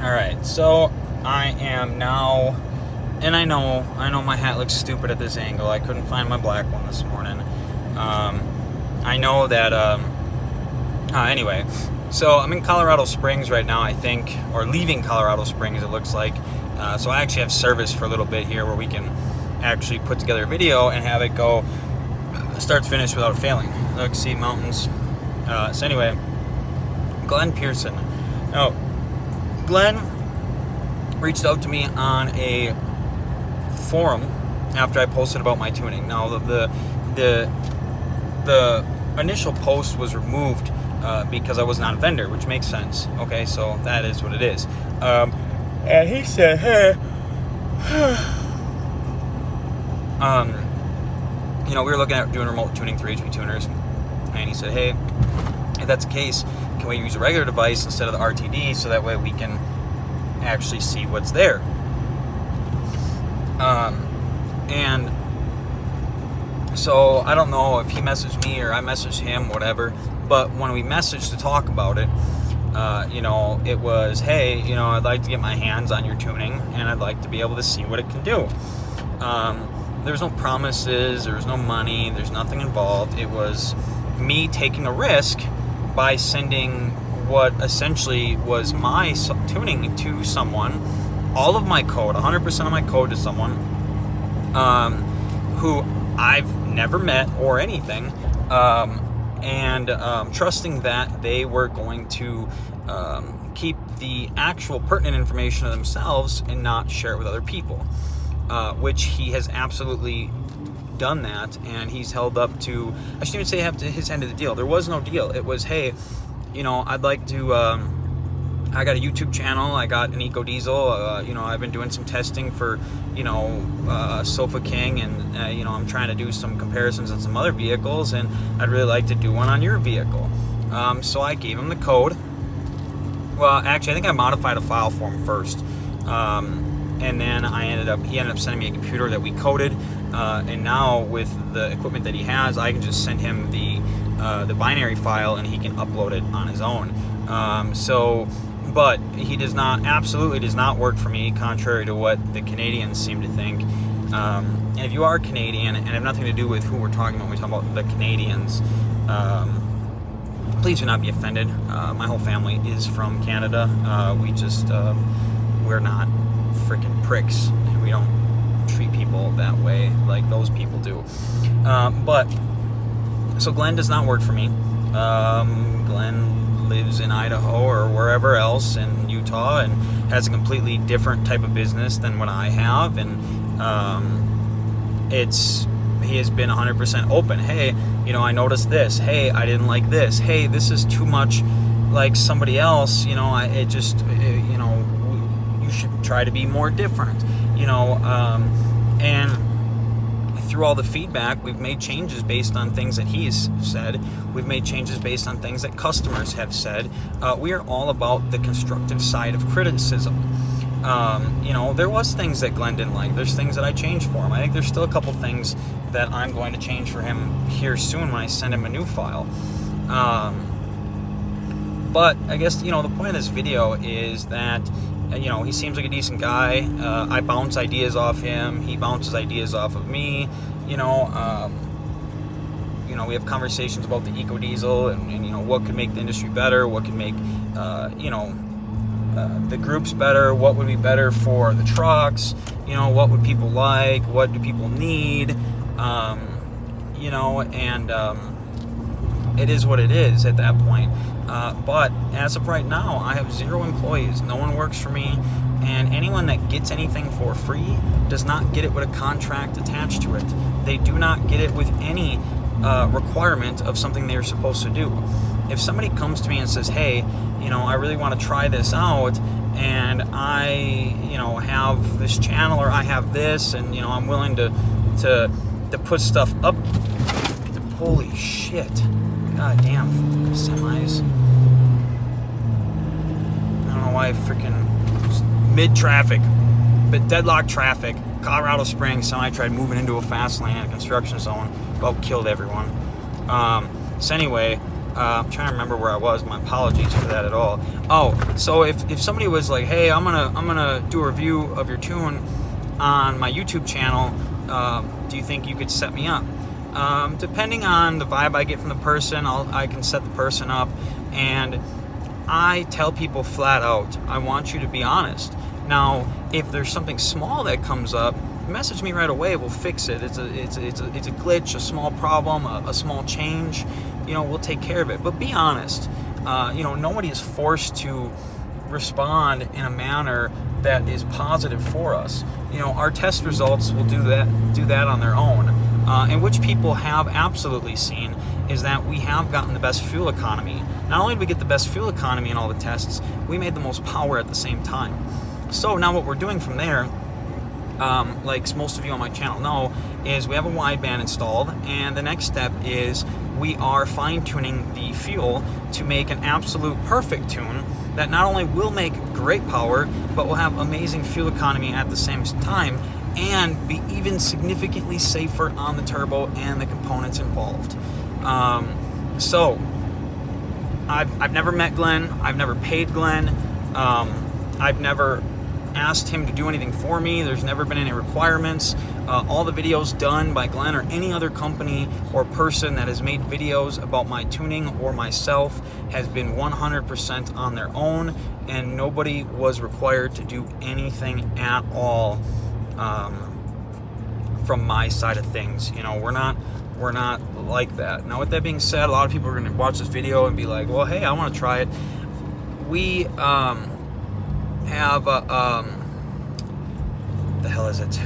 Alright, so I am now, and I know my hat looks stupid at this angle. I couldn't find my black one this morning. I know that, anyway, so I'm in Colorado Springs right now, I think, or leaving Colorado Springs, it looks like. So I actually have service for a little bit here where we can actually put together a video and have it go start to finish without failing. Look, see mountains. So anyway, Glenn Pearson. Now, Glenn reached out to me on a forum after I posted about my tuning. Now, the initial post was removed because I was not a vendor, which makes sense. Okay, so that is what it is. And he said, hey, we were looking at doing remote tuning through HP tuners, and he said, hey, if that's the case, can we use a regular device instead of the RTD so that way we can actually see what's there? And so I don't know if he messaged me or I messaged him, whatever, but when we messaged to talk about it, it was, hey, I'd like to get my hands on your tuning and I'd like to be able to see what it can do. There's no promises, there's no money, there's nothing involved. It was me taking a risk by sending what essentially was my tuning to someone, all of my code, 100% of my code to someone who I've never met or anything, and trusting that they were going to keep the actual pertinent information to themselves and not share it with other people, which he has absolutely done that, and he's held up to, I shouldn't even say have to his end of the deal. There was no deal. It was, hey, I'd like to, I got a YouTube channel, I got an Eco Diesel, I've been doing some testing for, Sofa King, and, I'm trying to do some comparisons on some other vehicles, and I'd really like to do one on your vehicle. So I gave him the code. Well, actually, I think I modified a file for him first. And then he ended up sending me a computer that we coded, and now with the equipment that he has, I can just send him the binary file and he can upload it on his own. But he absolutely does not work for me, contrary to what the Canadians seem to think. And if you are Canadian and have nothing to do with who we're talking about when we talk about the Canadians, please do not be offended. My whole family is from Canada. We're not freaking pricks, and we don't treat people that way like those people do. So Glenn does not work for me. Glenn lives in Idaho or wherever else in Utah and has a completely different type of business than what I have, and he has been 100% open. Hey, I noticed this. Hey, I didn't like this. Hey, this is too much like somebody else. You should try to be more different. And through all the feedback, we've made changes based on things that he's said. We've made changes based on things that customers have said. We are all about the constructive side of criticism. There was things that Glenn didn't like. There's things that I changed for him. I think there's still a couple things that I'm going to change for him here soon when I send him a new file. But I guess, the point of this video is that, he seems like a decent guy. I bounce ideas off him. He bounces ideas off of me. We have conversations about the Eco Diesel and what could make the industry better, what could make, the groups better, what would be better for the trucks, what would people like, what do people need, it is what it is at that point. But as of right now, I have 0 employees. No one works for me, and anyone that gets anything for free does not get it with a contract attached to it. They do not get it with any requirement of something they're supposed to do. If somebody comes to me and says, hey, I really want to try this out, and I, have this channel, or I have this, and, I'm willing to put stuff up. Holy shit. God damn, semis. I don't know why freaking mid-traffic, but deadlock traffic, Colorado Springs, semi tried moving into a fast lane in a construction zone, about killed everyone. So anyway, I'm trying to remember where I was. My apologies for that at all. Oh, so if somebody was like, hey, I'm gonna do a review of your tune on my YouTube channel, do you think you could set me up? Depending on the vibe I get from the person, I can set the person up. And I tell people flat out, I want you to be honest. Now, if there's something small that comes up, message me right away. We'll fix it. It's a glitch, a small problem, a small change. We'll take care of it. But be honest. Nobody is forced to respond in a manner that is positive for us. Our test results will do that on their own. And which people have absolutely seen is that we have gotten the best fuel economy. Not only did we get the best fuel economy in all the tests, we made the most power at the same time. So now what we're doing from there, like most of you on my channel know, is we have a wideband installed, and the next step is we are fine-tuning the fuel to make an absolute perfect tune that not only will make great power, but will have amazing fuel economy at the same time, and be even significantly safer on the turbo and the components involved. So I've never met Glenn. I've never paid Glenn. I've never asked him to do anything for me. There's never been any requirements. All the videos done by Glenn or any other company or person that has made videos about my tuning or myself has been 100% on their own, and nobody was required to do anything at all from my side of things. We're not like that. Now, with that being said, a lot of people are going to watch this video and be like, well, hey, I want to try it. We have the hell is it?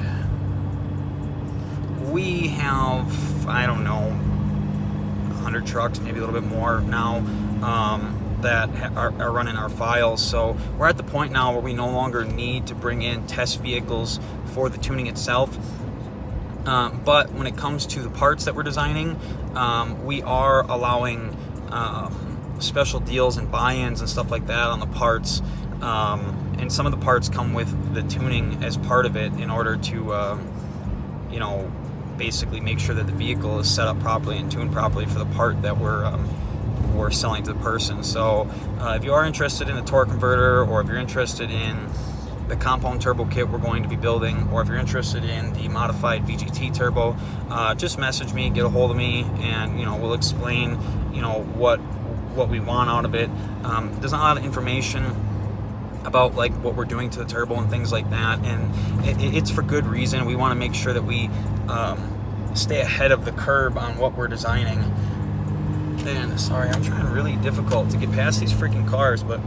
We have, I don't know, 100 trucks, maybe a little bit more now, that are running our files. So we're at the point now where we no longer need to bring in test vehicles for the tuning itself. But when it comes to the parts that we're designing, we are allowing special deals and buy-ins and stuff like that on the parts. And some of the parts come with the tuning as part of it in order to, basically make sure that the vehicle is set up properly and tuned properly for the part that we're selling to the person. So if you are interested in the torque converter, or if you're interested in the compound turbo kit we're going to be building, or if you're interested in the modified VGT turbo, just message me, get a hold of me, and we'll explain what we want out of it. There's not a lot of information about like what we're doing to the turbo and things like that, and it's for good reason. We want to make sure that we stay ahead of the curve on what we're designing. And sorry, I'm trying really difficult to get past these freaking cars, but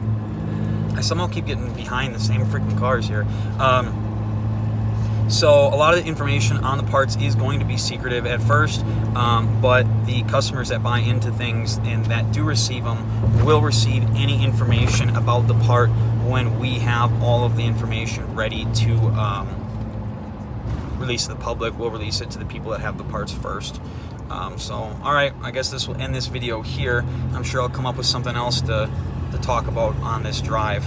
I somehow keep getting behind the same freaking cars here. So a lot of the information on the parts is going to be secretive at first, but the customers that buy into things and that do receive them will receive any information about the part when we have all of the information ready to release to the public. We'll release it to the people that have the parts first. So, all right, I guess this will end this video here. I'm sure I'll come up with something else to talk about on this drive.